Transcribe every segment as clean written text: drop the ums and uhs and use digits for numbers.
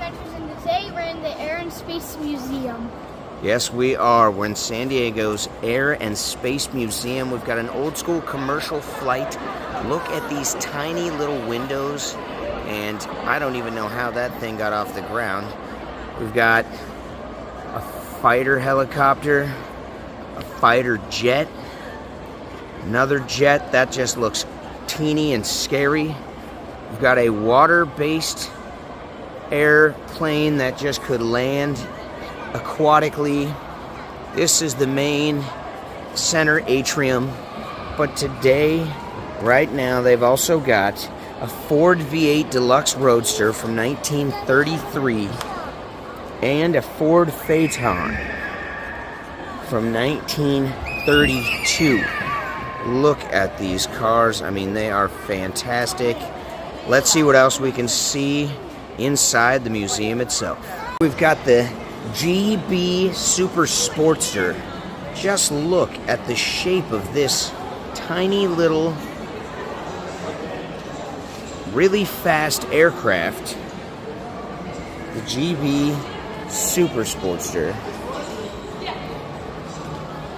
Adventures, and today we're in the Air and Space Museum. Yes, we are. We're in San Diego's Air and Space Museum. We've got an old school commercial flight. Look at these tiny little windows, and I don't even know how that thing got off the ground. We've got a fighter helicopter, a fighter jet, another jet that just looks teeny and scary. We've got a water-based airplane that just could land aquatically. This is the main center atrium, but today, right now, they've also got a Ford V8 Deluxe Roadster from 1933 and a Ford Phaeton from 1932. Look at these cars. I mean, they are fantastic. Let's see what else we can see inside the museum itself. We've got the GB Super Sportster. Just look at the shape of this tiny little, really fast aircraft. The GB Super Sportster.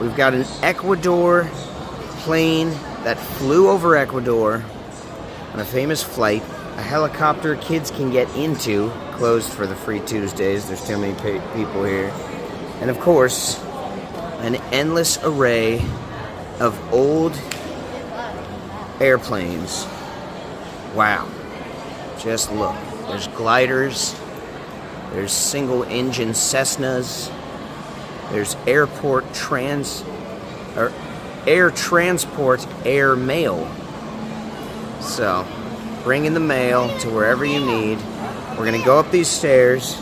We've got an Ecuador plane that flew over Ecuador on a famous flight, a helicopter kids can get into, closed for the free Tuesdays, there's too many people here, and of course, an endless array of old airplanes. Wow, just look, there's gliders, there's single engine Cessnas, there's air transport air mail. So, bringing the mail to wherever you need. We're gonna go up these stairs.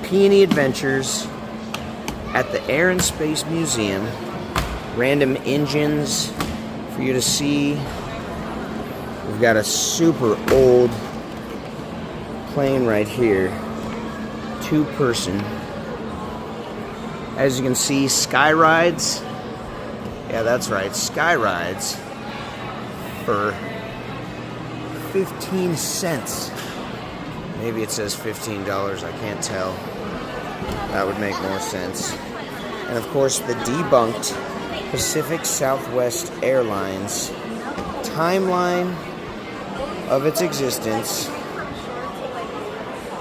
Peony Adventures at the Air and Space Museum. Random engines for you to see. We've got a super old plane right here. Two-person. As you can see, sky rides. Yeah, that's right, sky rides for 15 cents. Maybe it says $15, I can't tell. That would make more sense. And of course, the debunked Pacific Southwest Airlines timeline of its existence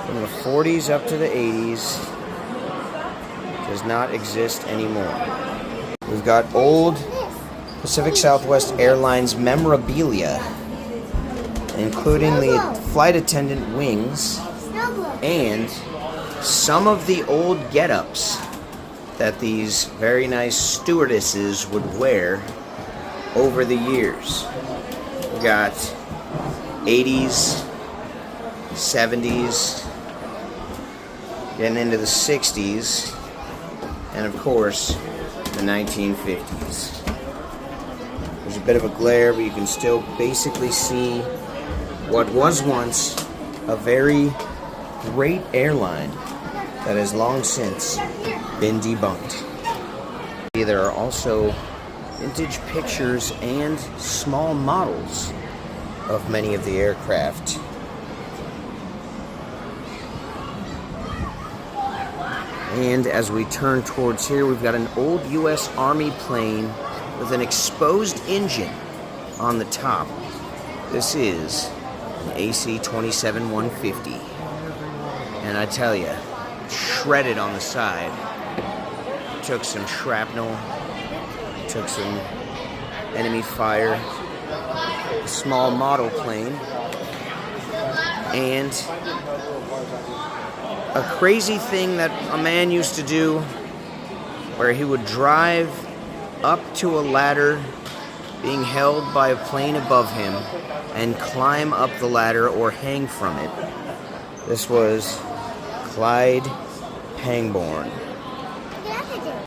from the 40s up to the 80s does not exist anymore. We've got old Pacific Southwest Airlines memorabilia, including the flight attendant wings and some of the old get-ups that these very nice stewardesses would wear over the years. We got 80s, 70s, getting into the 60s, and of course, the 1950s. There's a bit of a glare, but you can still basically see what was once a very great airline that has long since been debunked. There are also vintage pictures and small models of many of the aircraft. And as we turn towards here, we've got an old U.S. Army plane with an exposed engine on the top. This is an AC-27-150. And I tell you, shredded on the side. Took some shrapnel, took some enemy fire. A small model plane. And a crazy thing that a man used to do where he would drive up to a ladder being held by a plane above him and climb up the ladder or hang from it. This was Clyde Pangborn.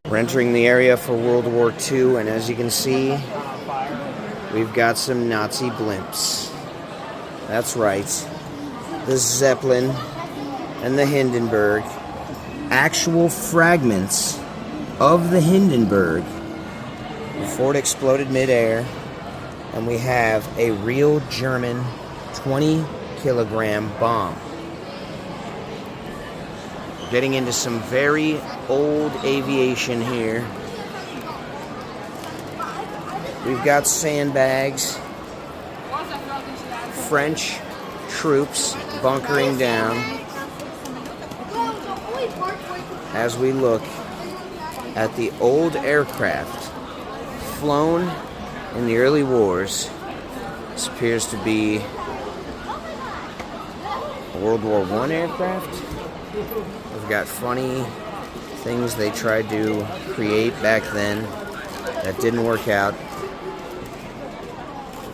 We're entering the area for World War II, and as you can see, we've got some Nazi blimps. That's right. The Zeppelin and the Hindenburg. Actual fragments of the Hindenburg before it exploded midair. And we have a real German 20-kilogram bomb. getting into some very old aviation here. We've got sandbags, French troops bunkering down as we look at the old aircraft flown in the early wars. This appears to be a World War I aircraft. We've got funny things they tried to create back then that didn't work out.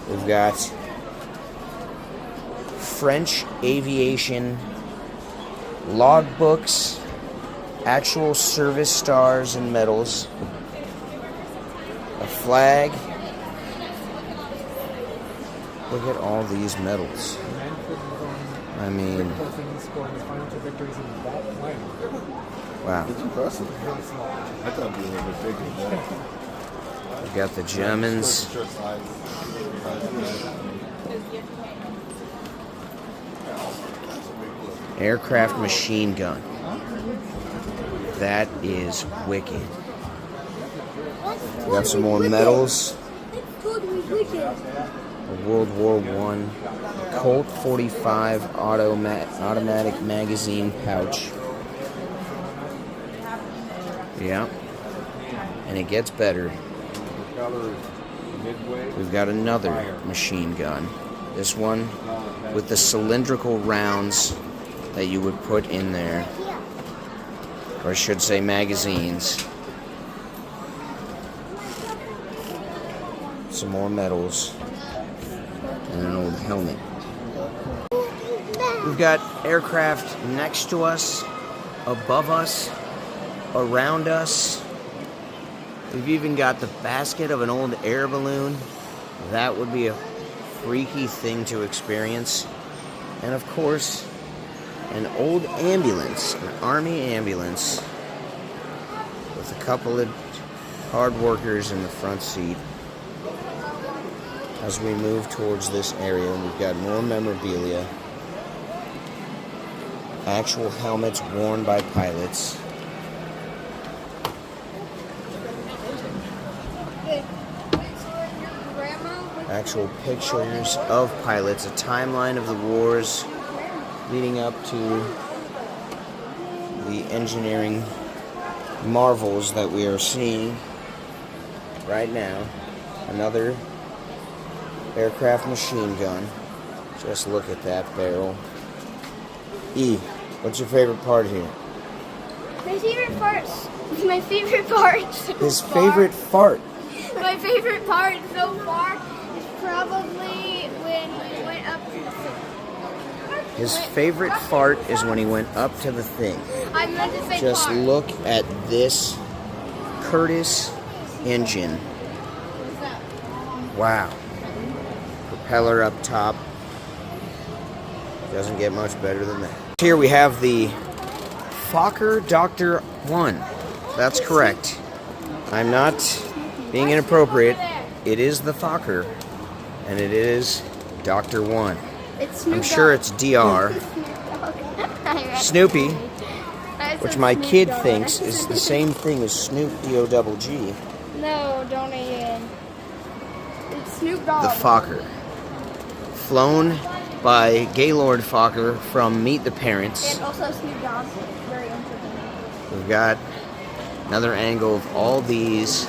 We've got French aviation logbooks, actual service stars and medals, a flag. Look at all these medals. I mean, wow. It's impressive. I thought it'd be a little bit bigger than that. We've got the Germans. Aircraft machine gun. That is wicked. We got some more medals. A World War I Colt 45 automatic magazine pouch. Yeah. And it gets better. We've got another machine gun. This one with the cylindrical rounds that you would put in there. Or I should say magazines. Some more medals. And an old helmet. We've got aircraft next to us, above us, around us. We've even got the basket of an old air balloon. That would be a freaky thing to experience. And of course, an old ambulance, an army ambulance, with a couple of hard workers in the front seat. As we move towards this area, we've got more memorabilia, actual helmets worn by pilots, actual pictures of pilots, a timeline of the wars leading up to the engineering marvels that we are seeing right now. Another aircraft machine gun. Just look at that barrel. E, what's your favorite part here? My favorite part. His favorite fart. My favorite part so far is probably when we went up to the thing. His favorite fart is when he went up to the thing. I meant to say Just part. look at this Curtiss engine. Wow. Propeller up top. Doesn't get much better than that. Here we have the Fokker Dr. 1. That's correct. I'm not being inappropriate. It is the Fokker, and it is Dr. 1. It's I'm sure it's DR. Snoopy, which my kid thinks is the same thing as Snoop D-O-double-G. No, don't even. It's Snoop Dogg. The Fokker. Flown by Gaylord Fokker from Meet the Parents. And also Snoop Dogg. Very interesting. We've got another angle of all these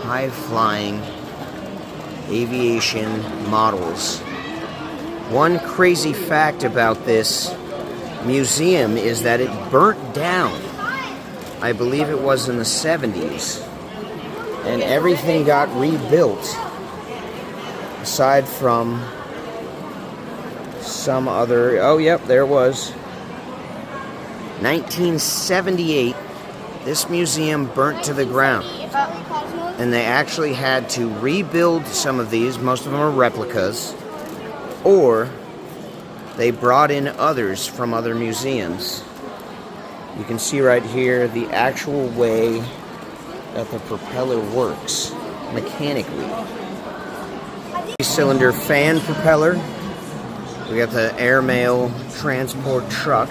high-flying aviation models. One crazy fact about this museum is that it burnt down. I believe it was in the 70s. And everything got rebuilt. Aside from some other... Oh, yep, there it was. 1978, this museum burnt to the ground. And they actually had to rebuild some of these. Most of them are replicas. Or they brought in others from other museums. You can see right here the actual way that the propeller works mechanically. Cylinder fan propeller. We got the airmail transport truck.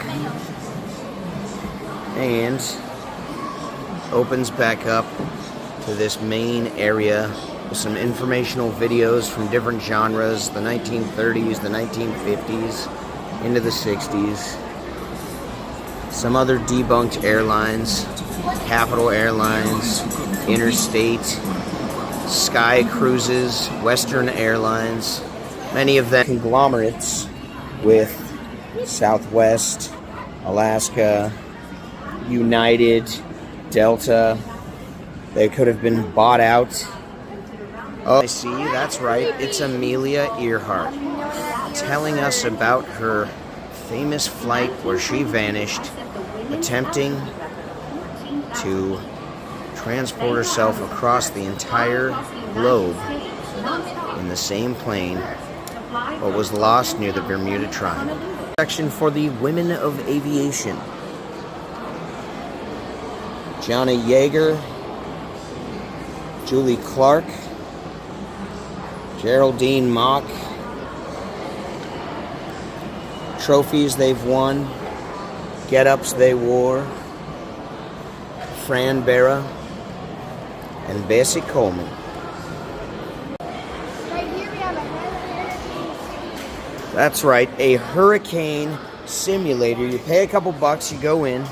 and opens back up to this main area with some informational videos from different genres, the 1930s, the 1950s, into the 60s. Some other debunked airlines, Capital Airlines, Interstate, Sky Cruises, Western Airlines, many of them conglomerates with Southwest, Alaska, United, Delta. They could have been bought out. Oh, I see, that's right. It's Amelia Earhart telling us about her famous flight where she vanished, attempting to transport herself across the entire globe in the same plane, but was lost near the Bermuda Triangle. Section for the women of aviation. Johnny Yeager, Julie Clark, Geraldine Mock, trophies they've won, get-ups they wore, Fran Barra, and Bessie Coleman. Right here we have a hurricane. That's right, a hurricane simulator. You pay a couple bucks, you go in,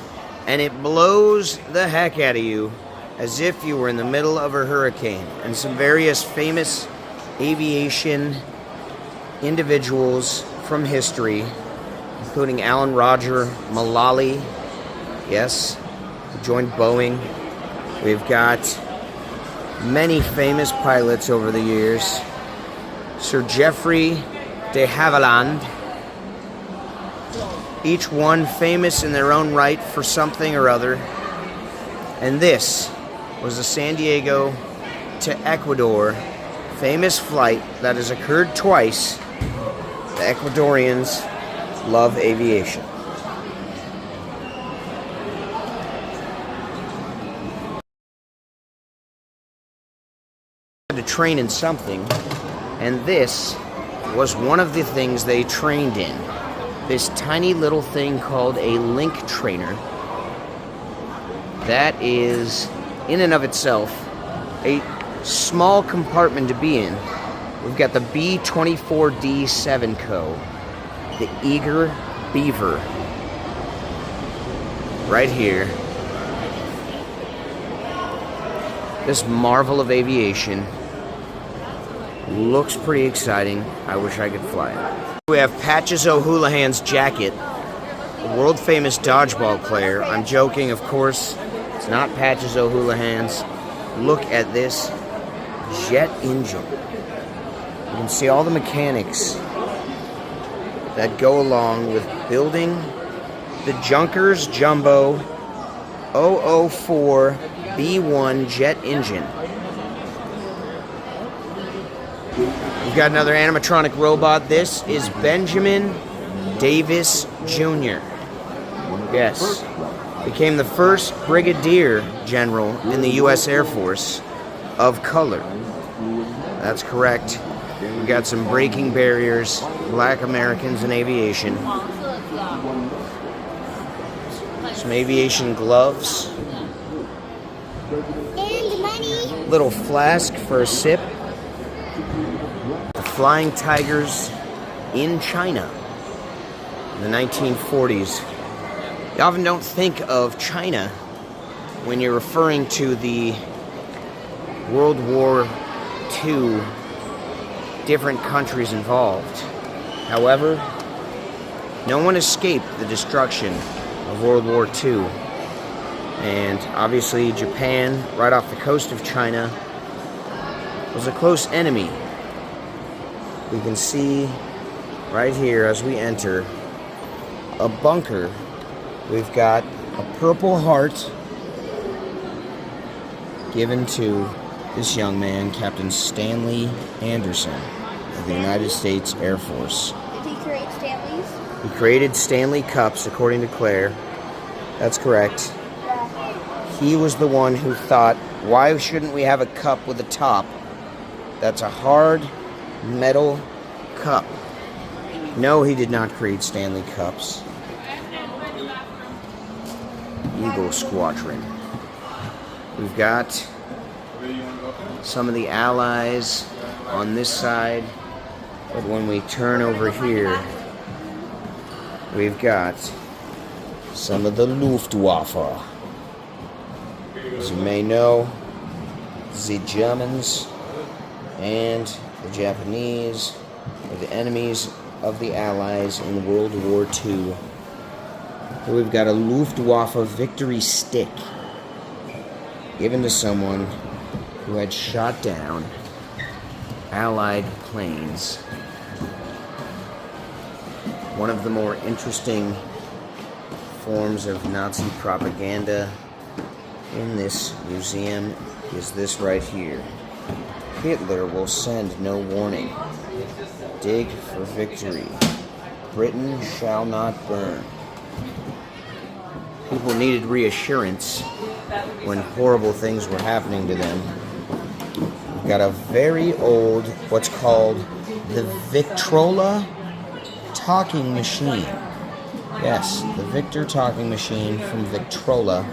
and it blows the heck out of you as if you were in the middle of a hurricane. And some various famous aviation individuals from history, including Alan Roger Mullally, yes, who joined Boeing. We've got many famous pilots over the years. Sir Geoffrey de Havilland, each one famous in their own right for something or other. And this was the San Diego to Ecuador famous flight that has occurred twice. The Ecuadorians love aviation. To train in something, and this was one of the things they trained in. This tiny little thing called a link trainer that is in and of itself a small compartment to be in. We've got the B-24D-7 Co, the Eager Beaver right here. This marvel of aviation looks pretty exciting. I wish I could fly it. We have Patches O'Houlihan's jacket, a world-famous dodgeball player. I'm joking, of course. It's not Patches O'Houlihan's. Look at this jet engine. You can see all the mechanics that go along with building the Junkers Jumbo 004 B1 jet engine. We've got another animatronic robot. This is Benjamin Davis Jr. Yes. Became the first brigadier general in the U.S. Air Force of color. That's correct. We've got some breaking barriers, black Americans in aviation. Some aviation gloves. And money. Little flask for a sip. The Flying Tigers in China in the 1940s. You often don't think of China when you're referring to the World War II different countries involved. However, no one escaped the destruction of World War II. And obviously Japan, right off the coast of China, was a close enemy. We can see right here as we enter a bunker. We've got a Purple Heart given to this young man, Captain Stanley Anderson of the United States Air Force. Did he create Stanley's? He created Stanley Cups, according to Claire. That's correct. Yeah. He was the one who thought, why shouldn't we have a cup with a top that's a hard metal cup? No, he did not create Stanley Cups. Eagle Squadron. We've got some of the Allies on this side, but when we turn over here, we've got some of the Luftwaffe. As you may know, the Germans and the Japanese are the enemies of the Allies in World War II. Here we've got a Luftwaffe victory stick given to someone who had shot down Allied planes. One of the more interesting forms of Nazi propaganda in this museum is this right here. Hitler will send no warning. Dig for victory. Britain shall not burn. People needed reassurance when horrible things were happening to them. We've got a very old, what's called the Victrola talking machine. Yes, the Victor talking machine from Victrola.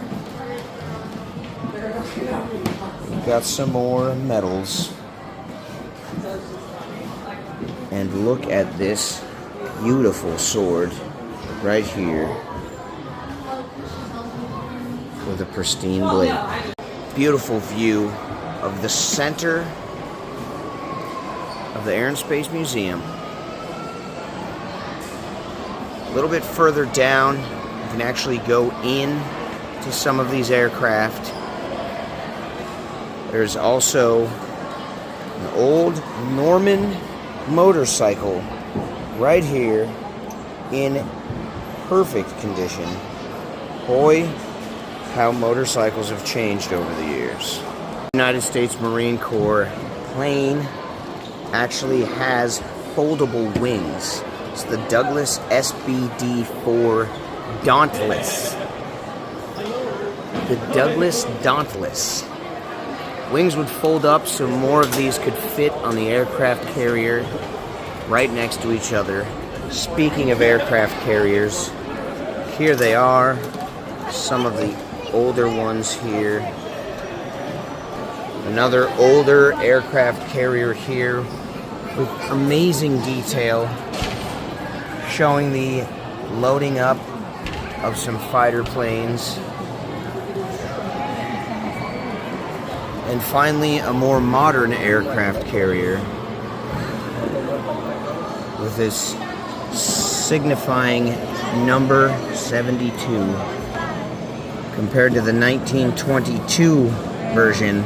We've got some more medals. And look at this beautiful sword right here with a pristine blade. Beautiful view of the center of the Air and Space Museum. A little bit further down, you can actually go in to some of these aircraft. There's also an old Norman motorcycle right here in perfect condition. Boy, how motorcycles have changed over the years. The United States Marine Corps plane actually has foldable wings. It's the Douglas SBD-4 Dauntless. The Douglas Dauntless. Wings would fold up so more of these could fit on the aircraft carrier right next to each other. Speaking of aircraft carriers, here they are. Some of the older ones here. Another older aircraft carrier here with amazing detail showing the loading up of some fighter planes. And finally, a more modern aircraft carrier with this signifying number 72 compared to the 1922 version,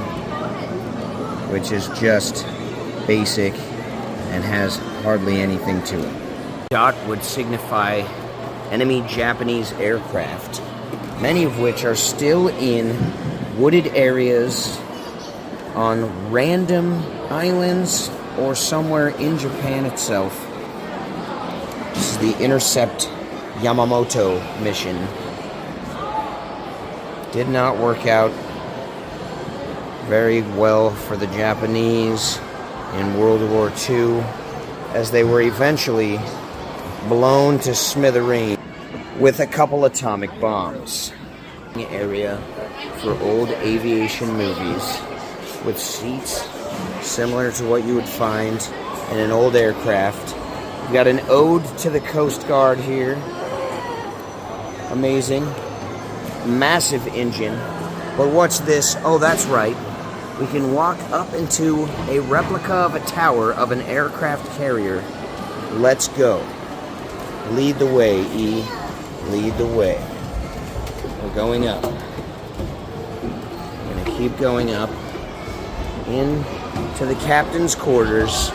which is just basic and has hardly anything to it. Dot would signify enemy Japanese aircraft, many of which are still in wooded areas on random islands or somewhere in Japan itself. This is the Intercept Yamamoto mission. Did not work out very well for the Japanese in World War II, as they were eventually blown to smithereens with a couple atomic bombs. Area for old aviation movies, with seats similar to what you would find in an old aircraft. We've got an ode to the Coast Guard here. Amazing. Massive engine. But what's this? Oh, that's right. We can walk up into a replica of a tower of an aircraft carrier. Let's go. Lead the way, E. Lead the way. We're going up. We're going to keep going up into the captain's quarters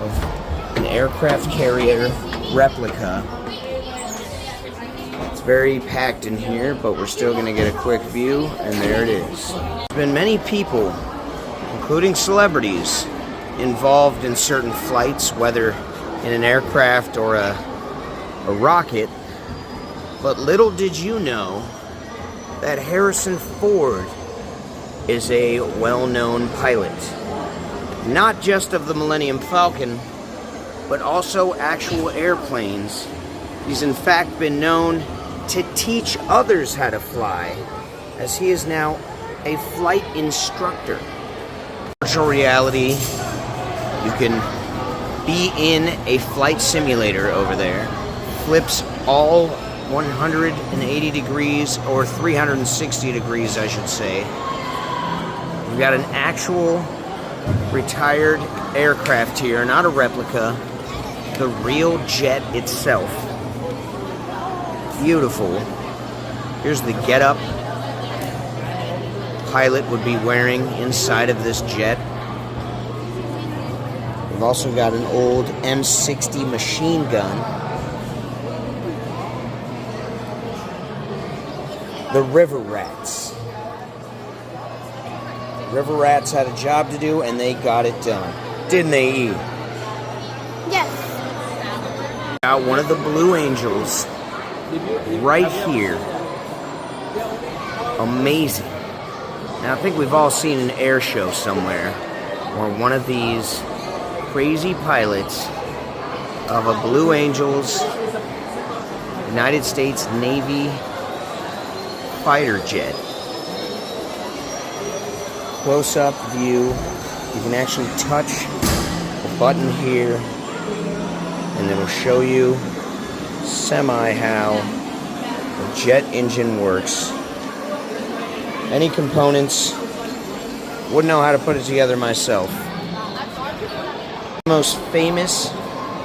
of an aircraft carrier replica. It's very packed in here, but we're still going to get a quick view, and there it is. There's been many people, including celebrities, involved in certain flights, whether in an aircraft or a rocket, but little did you know that Harrison Ford is a well-known pilot, not just of the Millennium Falcon, but also actual airplanes. He's in fact been known to teach others how to fly, as he is now a flight instructor. Virtual reality, you can be in a flight simulator over there. Flips all 180 degrees, or 360 degrees, I should say. We've got an actual retired aircraft here, not a replica. The real jet itself. Beautiful. Here's the getup pilot would be wearing inside of this jet. We've also got an old M60 machine gun. The River Rats. River Rats had a job to do, and they got it done. Didn't they, E? Yes. Got one of the Blue Angels right here. Amazing. Now, I think we've all seen an air show somewhere where one of these crazy pilots of a Blue Angels United States Navy fighter jet. Close-up view. You can actually touch the button here, and it'll show you semi how the jet engine works. Any components, wouldn't know how to put it together myself. The most famous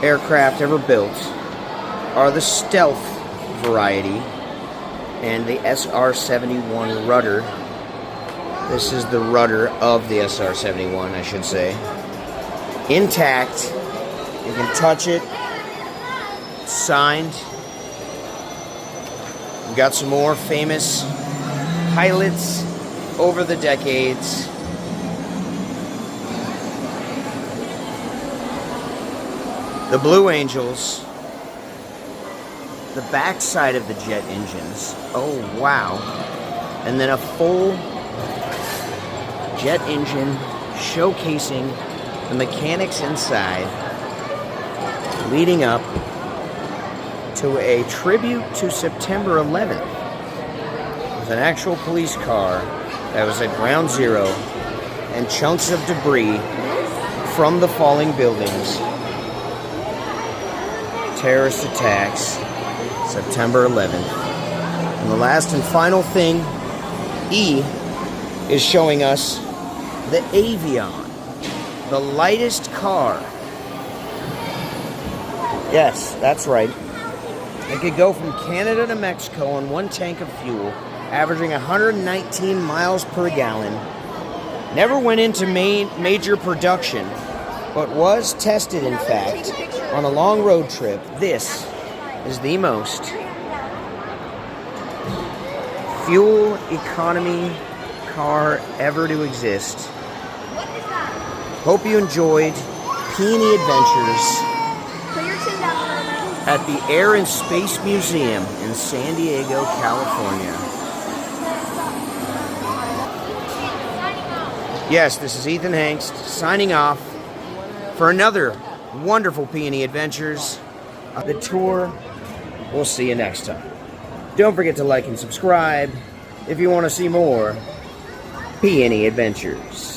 aircraft ever built are the stealth variety and the SR-71 rudder. This is the rudder of the SR-71, I should say. Intact. You can touch it. It's signed. We've got some more famous pilots over the decades. The Blue Angels. The backside of the jet engines. Oh, wow. And then a full jet engine showcasing the mechanics inside, leading up to a tribute to September 11th with an actual police car that was at ground zero and chunks of debris from the falling buildings. Terrorist attacks, September 11th. And the last and final thing, E is showing us the Avion, the lightest car. Yes, that's right. It could go from Canada to Mexico on one tank of fuel, averaging 119 miles per gallon. Never went into major production, but was tested, in fact, on a long road trip. This is the most fuel economy car ever to exist. Hope you enjoyed Peony Adventures at the Air and Space Museum in San Diego, California. Yes, this is Ethan Hanks signing off for another wonderful Peony Adventures. The tour. We'll see you next time. Don't forget to like and subscribe if you want to see more Peony Adventures.